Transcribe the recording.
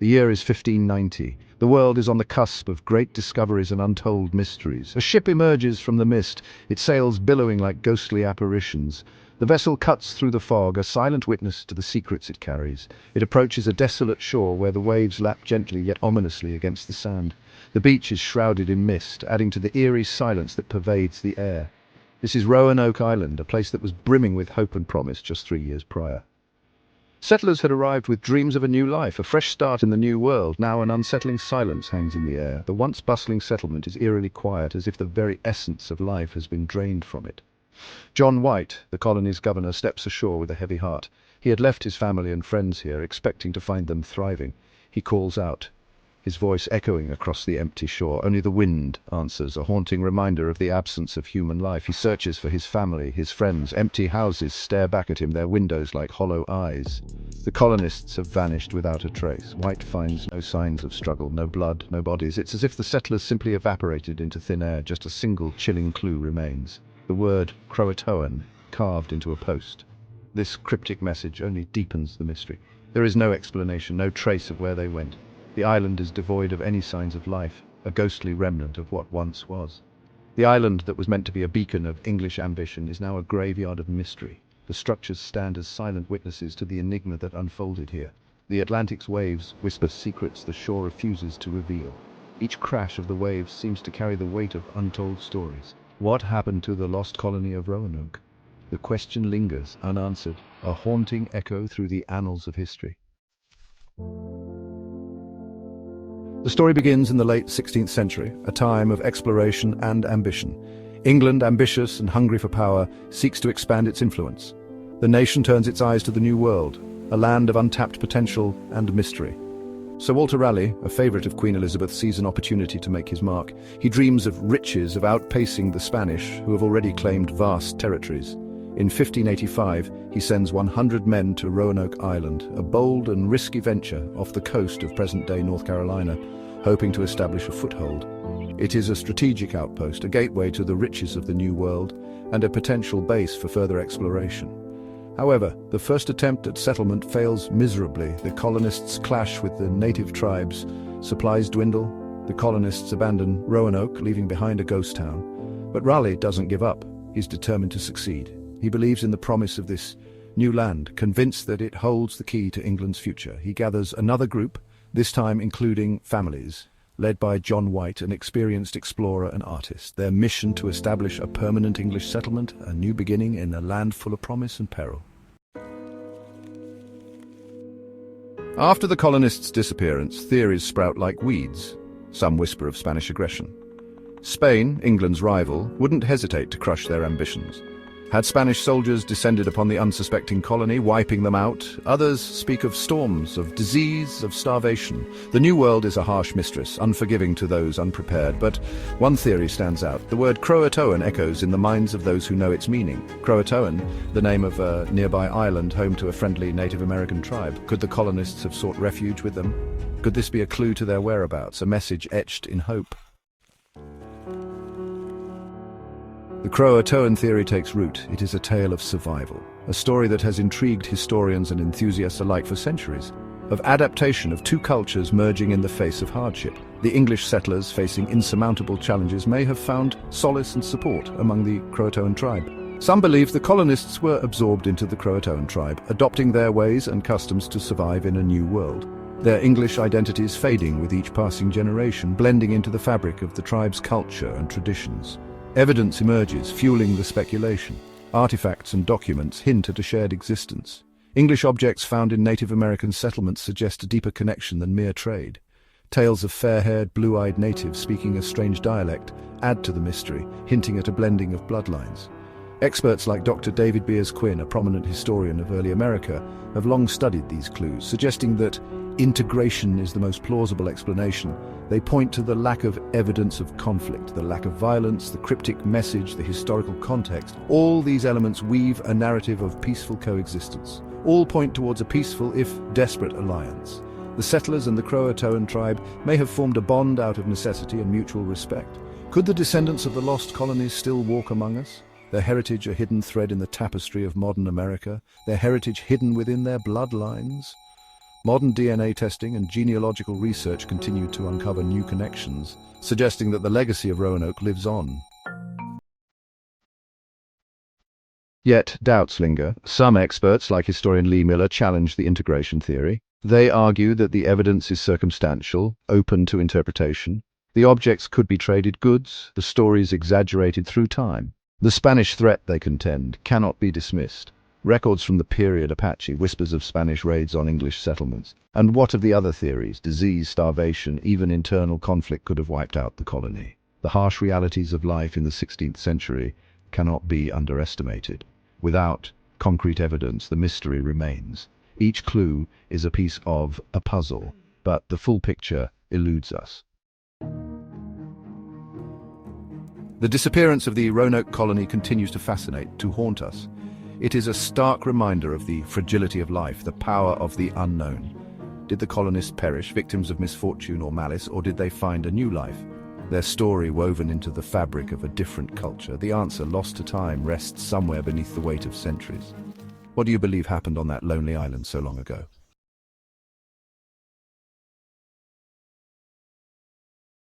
The year is 1590. The world is on the cusp of great discoveries and untold mysteries. A ship emerges from the mist, its sails billowing like ghostly apparitions. The vessel cuts through the fog, a silent witness to the secrets it carries. It approaches a desolate shore where the waves lap gently yet ominously against the sand. The beach is shrouded in mist, adding to the eerie silence that pervades the air. This is Roanoke Island, a place that was brimming with hope and promise just 3 years prior. Settlers had arrived with dreams of a new life, a fresh start in the new world. Now an unsettling silence hangs in the air. The once bustling settlement is eerily quiet, as if the very essence of life has been drained from it. John White, the colony's governor, steps ashore with a heavy heart. He had left his family and friends here, expecting to find them thriving. He calls out, his voice echoing across the empty shore. Only the wind answers, a haunting reminder of the absence of human life. He searches for his family, his friends. Empty houses stare back at him, their windows like hollow eyes. The colonists have vanished without a trace. White finds no signs of struggle, no blood, no bodies. It's as if the settlers simply evaporated into thin air. Just a single chilling clue remains. The word CROATOAN carved into a post. This cryptic message only deepens the mystery. There is no explanation, no trace of where they went. The island is devoid of any signs of life, a ghostly remnant of what once was. The island that was meant to be a beacon of English ambition is now a graveyard of mystery. The structures stand as silent witnesses to the enigma that unfolded here. The Atlantic's waves whisper secrets the shore refuses to reveal. Each crash of the waves seems to carry the weight of untold stories. What happened to the lost colony of Roanoke? The question lingers, unanswered, a haunting echo through the annals of history. The story begins in the late 16th century, a time of exploration and ambition. England, ambitious and hungry for power, seeks to expand its influence. The nation turns its eyes to the New World, a land of untapped potential and mystery. Sir Walter Raleigh, a favourite of Queen Elizabeth, sees an opportunity to make his mark. He dreams of riches, of outpacing the Spanish, who have already claimed vast territories. In 1585, he sends 100 men to Roanoke Island, a bold and risky venture off the coast of present-day North Carolina, hoping to establish a foothold. It is a strategic outpost, a gateway to the riches of the New World, and a potential base for further exploration. However, the first attempt at settlement fails miserably. The colonists clash with the native tribes, supplies dwindle, the colonists abandon Roanoke, leaving behind a ghost town. But Raleigh doesn't give up. He's determined to succeed. He believes in the promise of this new land, convinced that it holds the key to England's future. He gathers another group, this time including families, led by John White, an experienced explorer and artist. Their mission to establish a permanent English settlement, a new beginning in a land full of promise and peril. After the colonists' disappearance, theories sprout like weeds. Some whisper of Spanish aggression. Spain, England's rival, wouldn't hesitate to crush their ambitions. Had Spanish soldiers descended upon the unsuspecting colony, wiping them out? Others speak of storms, of disease, of starvation. The New World is a harsh mistress, unforgiving to those unprepared. But one theory stands out. The word CROATOAN echoes in the minds of those who know its meaning. CROATOAN, the name of a nearby island home to a friendly Native American tribe. Could the colonists have sought refuge with them? Could this be a clue to their whereabouts, a message etched in hope? The CROATOAN theory takes root. It is a tale of survival, a story that has intrigued historians and enthusiasts alike for centuries, of adaptation of two cultures merging in the face of hardship. The English settlers, facing insurmountable challenges, may have found solace and support among the CROATOAN tribe. Some believe the colonists were absorbed into the CROATOAN tribe, adopting their ways and customs to survive in a new world. Their English identities fading with each passing generation, blending into the fabric of the tribe's culture and traditions. Evidence emerges, fueling the speculation. Artifacts and documents hint at a shared existence. English objects found in Native American settlements suggest a deeper connection than mere trade. Tales of fair-haired, blue-eyed natives speaking a strange dialect add to the mystery, hinting at a blending of bloodlines. Experts like Dr. David Beers Quinn, a prominent historian of early America, have long studied these clues, suggesting that integration is the most plausible explanation. They point to the lack of evidence of conflict, the lack of violence, the cryptic message, the historical context. All these elements weave a narrative of peaceful coexistence. All point towards a peaceful, if desperate, alliance. The settlers and the CROATOAN tribe may have formed a bond out of necessity and mutual respect. Could the descendants of the lost colonies still walk among us? Their heritage a hidden thread in the tapestry of modern America, their heritage hidden within their bloodlines? Modern DNA testing and genealogical research continue to uncover new connections, suggesting that the legacy of Roanoke lives on. Yet, doubts linger. Some experts, like historian Lee Miller, challenge the integration theory. They argue that the evidence is circumstantial, open to interpretation. The objects could be traded goods, the stories exaggerated through time. The Spanish threat, they contend, cannot be dismissed. Records from the period Apache, whispers of Spanish raids on English settlements. And what of the other theories? Disease, starvation, even internal conflict could have wiped out the colony. The harsh realities of life in the 16th century cannot be underestimated. Without concrete evidence, the mystery remains. Each clue is a piece of a puzzle, but the full picture eludes us. The disappearance of the Roanoke colony continues to fascinate, to haunt us. It is a stark reminder of the fragility of life, the power of the unknown. Did the colonists perish, victims of misfortune or malice, or did they find a new life? Their story woven into the fabric of a different culture. The answer, lost to time, rests somewhere beneath the weight of centuries. What do you believe happened on that lonely island so long ago?